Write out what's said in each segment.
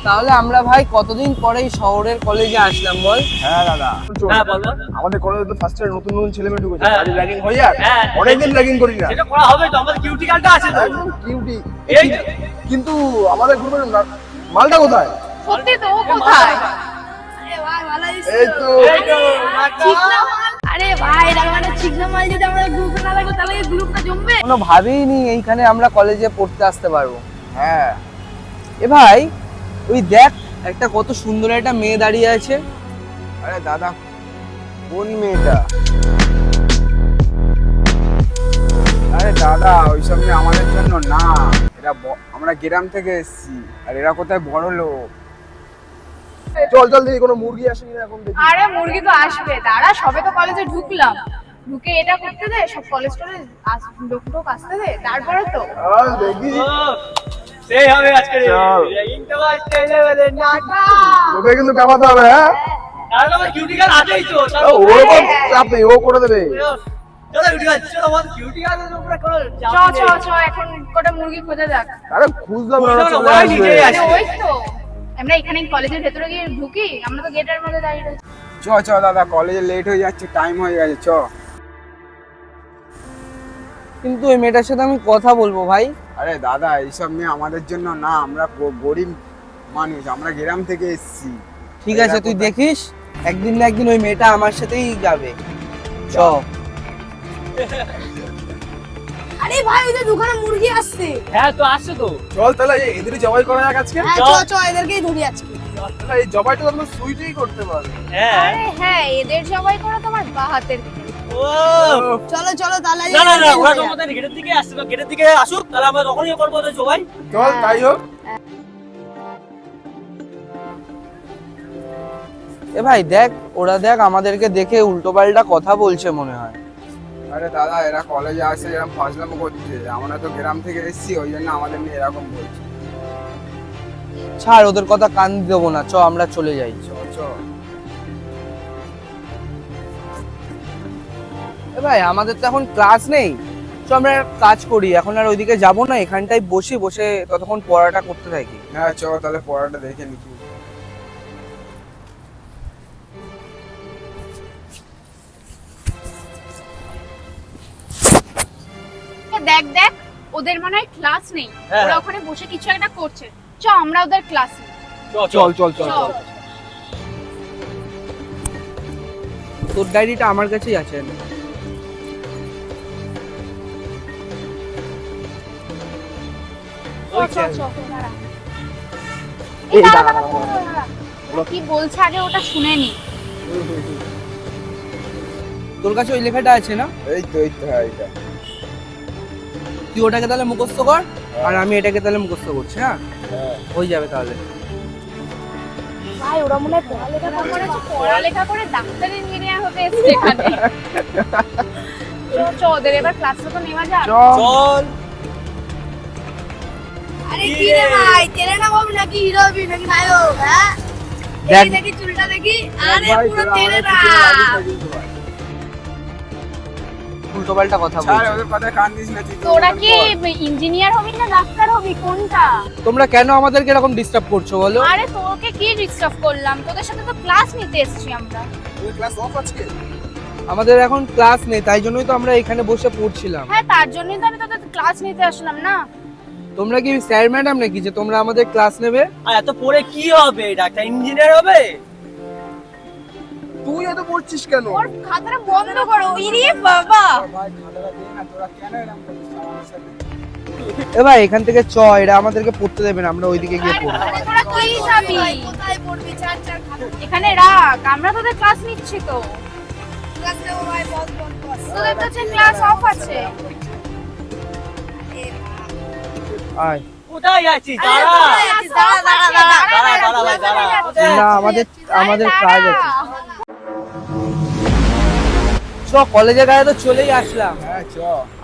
তাহলে আমরা ভাই কতদিন পরে এই শহরের কলেজে আসলাম বল? হ্যাঁ দাদা, হ্যাঁ বল বল। আমাদের কলেজে তো ফার্স্ট ইয়ার নতুন নতুন ছেলে মেয়ে ঢুকেছে, হ্যাঁ। আজ র্যাগিং হয়ে যাক। হ্যাঁ। অনেকদিন র্যাগিং করি না। সেটা করা হবে তো, আমাদের কিউটি কার্ডটা আছে তো। একদম কিউটি। এই তো। কিন্তু আমাদের গ্রুপের মালটা কোথায়? সত্যি তো ও কোথায়? আরে ভাই ভালো আছিস? এই তো। এই তো, চিকনা মাল। আরে ভাই এরকম একটা চিকনা মাল যদি আমরা গ্রুপে না লাগে তাহলে গ্রুপটা জমবে। কোনো ভাবেইনি এইখানে আমরা কলেজে পড়তে আসতে পারবো। হ্যাঁ। এ ভাই ওই দেখ একটা কত সুন্দর একটা মেয়ে দাঁড়িয়ে আছে। আরে দাদা, কোন মেয়েটা? আরে দাদা, ওইসব মেয়ে আমাদের জন্য না। এরা আমরা গ্রাম থেকে এসেছি, আর এরা কোথায় বড় লোক। চল চল দেখি কোনো মুরগি আসে কিনা এখন দেখি। আরে মুরগি তো আসবে, দাঁড়া সবে তো কলেজে ঢুকলাম, ঢুকে এটা করতে দে, সব কলেজ টলেজ লোক টোক আসতে দে, তারপরে তো চল দেখি। ও, সেই হবে আজকে রে। চল। র্যাগিংটা বাজতে লেভেলে না। তোকে কিন্তু কামাতে হবে, হ্যাঁ? তাহলে আমার কিউটি কার্ড আছেই তো। চলো। ওরকম চাপ নেই, ও করে দেবে। চলো কিউটি কার্ড, চলো আমাদের কিউটি কার্ডের উপরে কোনো চাপ চ নেই। চ চ এখন কটা মুরগি খোঁজা যাক। আরে খুঁজলাম না, খুঁজলাম না, চলে ওরাই আসবে। নিজেই আরে আসবে। ওই তো আমরা এখানে কলেজের ভেতরে গিয়ে ঢুকি, আমরা তো গেটের মধ্যে দাঁড়িয়ে রয়েছি। চ চ দাদা, কলেজে লেট হয়ে যাচ্ছে, টাইম হয়ে গেছে, চ। কিন্তু ওই মেয়েটার সাথে আমি কথা বলবো ভাই। আরে দাদা, এইসব মেয়ে আমাদের জন্য না, আমরা গরিব মানুষ, আমরা গ্রাম থেকে এসেছি। ঠিক আছে তুই দেখিস, একদিন না একদিন ওই মেয়েটা আমার সাথেই যাবে। চ। আরে ভাই ওই যে দোকানে মুরগি আসছে। হ্যাঁ তো আসছে তো। চল তাহলে এদেরই জবাই করা যাক আজকে। হ্যাঁ চল। চ চ এদেরকেই ধরি আজকে। তাহলে এই জবাইটা তো আমরা সুইটেই করতে পারবো। হ্যাঁ। আরে হ্যাঁ এদের সবাই করে তোমার বাহাতের খেল। ও, চলো চলো তাহলে না না না, ওরা তো আমাদের গেটের দিকে আসছে, তো গেটের দিকে আসুক, তাহলে আমরা তখনই করবো তো সবাই। চল তাই হোক। এ ভাই দেখ, ওরা দেখ আমাদেরকে দেখে উল্টো পাল্টা কথা বলছে মনে হয়। আরে দাদা, এরা কলেজে আসে এরকম ফাজলামো করছে, আমরা তো গ্রাম থেকে এসেছি, ওই জন্য আমাদের নিয়ে এরকম বলছে। ছাড়, ওদের কথা কান দেবো না, চ আমরা চলে যাই। চ চ। এ ভাই আমাদের তো এখন ক্লাস নেই, তো আমরা এক কাজ করি, এখন আর ওইদিকে যাবো না, এখানটায় বসে বসে ততক্ষণ পড়াটা করতে থাকি। হ্যাঁ চ, তাহলে পড়াটা দেখে নিচ্ছি। দেখ দেখ ওদের মনে হয় ক্লাস নেই, হ্যাঁ, ওরা হ্যাঁ। ওখানে বসে কিছু একটা করছে। চ আমরা ওদের ক্লাস নেই। চল চল চল চল। চল। তোর ডায়েরিটা আমার কাছেই আছে। চ চ চ দাঁড়া। এই দাঁড়া দাঁড়া দাঁড়া। ওরা কি বলছে আগে ওটা শুনে নি। তোর কাছে ওই লেখাটা আছে না? এই তো হ্যাঁ, এইটা। তুই ওটাকে তাহলে মুখস্থ কর, আর আমি এটাকে তাহলে মুখস্থ করছি। হ্যাঁ, হ্যাঁ। হয়ে যাবে তাহলে। ভাই ওরা মনে হয় পড়ালেখা করে ডাক্তার ইঞ্জিনিয়ার হতে এসেছে এখানে। চ চ ওদের এবার ক্লাসটা তো নেওয়া যাক। চল। আরে কি কি রে? রে ভাই তেরে না হবি নাকি হিরো হবি নাকি নায়ক? হ্যাঁ দেখ। দেখি দেখি চুলটা দেখি। আরে ভাই, পুরো তোরা তেরে আমাদের না। পিছনে লাগিস না কিন্তু ভাই। উল্টো পাল্টা কথা ছাড়, বলছে। ওদের কথায় কান দিস না তুই। তোরা কি ইঞ্জিনিয়ার হবি না ডাক্তার হবি কোনটা? তোমরা কেন আমাদেরকে এরকম ডিস্টার্ব করছো বলো? আরে তোকে কি ডিস্টার্ব করলাম, তোদের সাথে তো ক্লাস নিতে এসেছি আমরা। তোদের ক্লাস অফ আজকে? আমাদের এখন ক্লাস নেই, তাই জন্যই তো আমরা এখানে বসে পড়ছিলাম। হ্যাঁ তার জন্যই তো আমি তোদের ক্লাস নিতে আসলাম না। তোমরা কি স্যার ম্যাডাম নাকি যে তোমরা আমাদের ক্লাস নেবে? আর এত পড়ে কি হবে? ডাক্তার ইঞ্জিনিয়ার হবে? তুই এত পড়ছিস কেন? ওর খাতাটা বন্ধ করো। ইরে বাবা ভাই খাতাটা দে না, তোরা কেন এরকম করছিস আমার সাথে? এ ভাই এখান থেকে চ, এরা আমাদেরকে পড়তে দেবে না, আমরা ওইদিকে গিয়ে পড়বো। আরে তোরা কি যাবি? কোথায় পড়বি? চার চার খাতা এখানে রাখ, আমরা তোদের ক্লাস নিচ্ছি তো। ক্লাস নেবো ভাই, বস বস বস। তোদের তো ক্লাস অফ আছে। আয়। কোথায় যাচ্ছিস? দাঁড়া। দাঁড়া দাঁড়া দাঁড়া দাঁড়া, ভাই, দাঁড়া। কোথায় না, যাচ্ছিস? আমাদের কাজ আছে। চ, কলেজের গায়ে তো চলেই আসলাম। হ্যাঁ চ।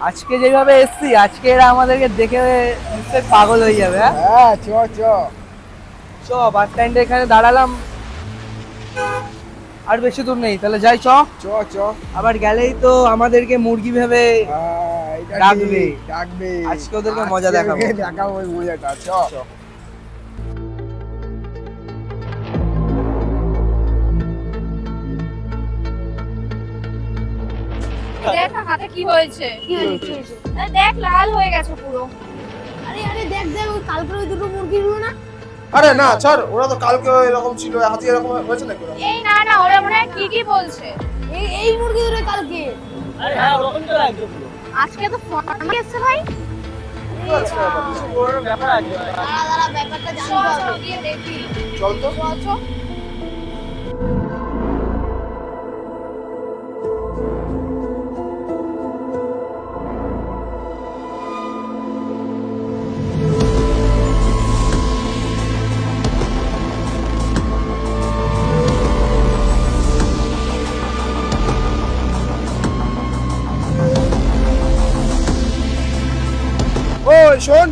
আজকে যেভাবে এসছি, আজকে এরা আমাদেরকে দেখে নিশ্চয়ই পাগল হয়ে যাবে। হ্যাঁ, হ্যাঁ চ চ। চ বাস স্ট্যান্ডে এখানে দাঁড়ালাম, আর বেশি দূর নেই, তাহলে যাই চ। চ চ। আবার গেলেই তো আমাদেরকে মুরগি ভেবে হ্যাঁ, এটা ডাকবে। ঠিক, ডাকবে। আজকে ওদেরকে মজা দেখাবো। দেখাবো ওই মজাটা, চ। দেখ না হাতে কি হয়েছে আরে দেখ লাল হয়ে গেছে পুরো। আরে আরে দেখ দেখ ওই কালকের ওই দুটো মুরগি গুলো না। আরে না ছাড়, ওরা তো কালকে এরকম ছিল, আজকে এরকম হয়েছে নাকি ওরা? এই না না ওরা মনে হয় কি বলছে। এই মুরগি দুটো কালকে। আরে হ্যাঁ ওরকম তো লাগছে পুরো। আজকে তো ফর্মে এসেছে ভাই। কি আছে ব্যাপার? কিছু বড় ব্যাপার আছে। দাঁড়া দাঁড়া ব্যাপারটা জানতে হবে। গিয়ে দেখি। চল তো। চল। ওই শোন,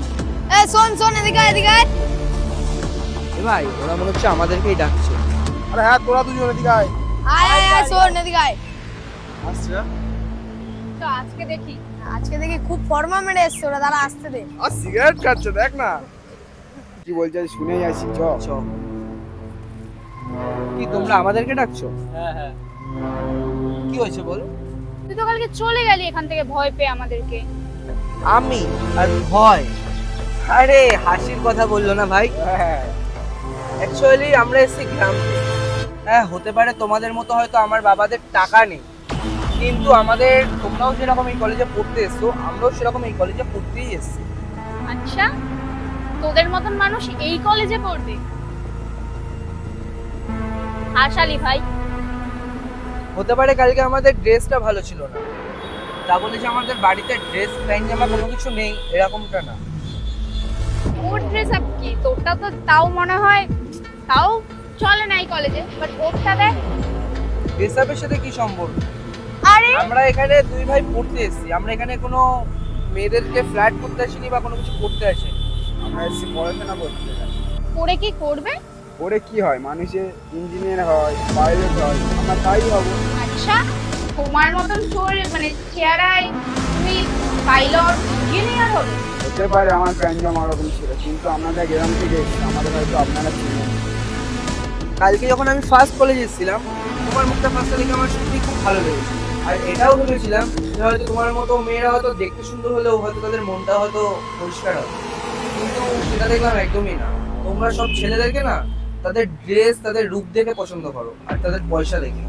এই শোন শোন এদিকে আয়, এদিকে আয়। এ ভাই ওরা মনে হচ্ছে আমাদেরকেই ডাকছে। আরে হ্যাঁ, তোরা দুজন এদিকে আয়। আয় আয় আয় শোন এদিকে আয়। আসছে। তো আজকে দেখি। আজকে দেখি খুব ফর্মা মেরে এসছে ওরা, দাঁড়া আসতে দে। আর সিগারেট খাচ্ছে দেখ না। কি বলছে শুনেই আসি চ। চ। কি তোমরা আমাদেরকে ডাকছো? হ্যাঁ হ্যাঁ। কি হয়েছে বল? তুই তো কালকে চলে গেলি এখান থেকে ভয় পেয়ে আমাদেরকে। আমি আর ভয়? আরে হাসির কথা বললো না ভাই। হ্যাঁ অ্যাকচুয়ালি আমরা এসেছি গ্রাম থেকে। হ্যাঁ হতে পারে তোমাদের মতো হয়তো আমার বাবাদের টাকা নেই, কিন্তু আমাদের তোমরাও যেরকম এই কলেজে পড়তে এসছো আমরাও সেরকম এই কলেজে পড়তেই এসেছি। আচ্ছা তোদের মতন মানুষ এই কলেজে পড়বে? আশালি ভাই হতে পারে কালকে আমাদের ড্রেসটা ভালো ছিল না, তা বলে যে আমাদের বাড়িতে ড্রেস প্যান্ট জামা কোনো কিছু নেই এরকমটা না। ওর ড্রেস আপ কি তোরটা তো তাও মনে হয় তাও চলে না এই কলেজে, বাট ওরটা দেখ। ড্রেস আপের সাথে কি সম্পর্ক? আরে আমরা এখানে দুই ভাই পড়তে এসেছি, আমরা এখানে কোনো মেয়েদেরকে ফ্ল্যাট করতে আসিনি বা কোনো কিছু করতে আসিনি। আমরা এসছি পড়াশোনা করতে। পড়ে কি করবে? ওরে কি হয়, মানুষে ইঞ্জিনিয়ার হয়, পাইলট হয়, আমরা তাই হবো। আচ্ছা তোমার মতন তোর মানে চেহারায় তুমি পাইলট ইঞ্জিনিয়ার হবে? হতে পারে আমার প্যান্ট জামা ওরকম ছিল, কিন্তু আমরা গ্রাম থেকে এসেছি, আমাদের হয়তো আপনারা ছিলেন। কালকে যখন আমি ফার্স্ট কলেজে এসেছিলাম তোমার মুখটা ফার্স্টে দেখে আমার সত্যি খুব ভালো লেগেছে, আর এটাও ভেবেছিলাম যে হয়তো তোমার মতো মেয়েরা হয়তো দেখতে সুন্দর হলেও হয়তো তাদের মনটা হয়তো পরিষ্কার হবে, কিন্তু সেটা দেখলাম একদমই না। তোমরা সব ছেলেদেরকে না তাদের ড্রেস তাদের রূপ দেখে পছন্দ করো আর তাদের পয়সা দেখে।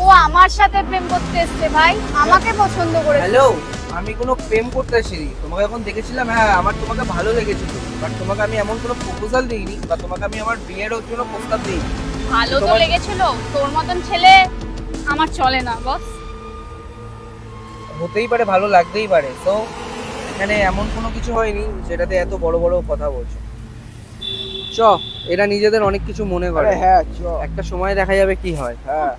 ও আমার সাথে প্রেম করতে এসছে ভাই, আমাকে পছন্দ করেছে। হ্যালো, আমি কোনো প্রেম করতে আসিনি, তোমাকে যখন দেখেছিলাম হ্যাঁ আমার তোমাকে ভালো লেগেছিল, বাট তোমাকে আমি এমন কোনো প্রপোজাল দিইনি বা তোমাকে আমি আমার বিয়ের জন্য প্রস্তাব দিইনি। ভালো তো তোমার- লেগেছিল, তোর মতন ছেলে আমার চলে না বস। হতেই পারে, ভালো লাগতেই পারে, তো এখানে এমন কোনো কিছু হয়নি যেটাতে এত বড় বড় কথা বলছো। চ, এরা নিজেদের অনেক কিছু মনে করে, আরে হ্যাঁ চ। একটা সময় দেখা যাবে কি হয়। হ্যাঁ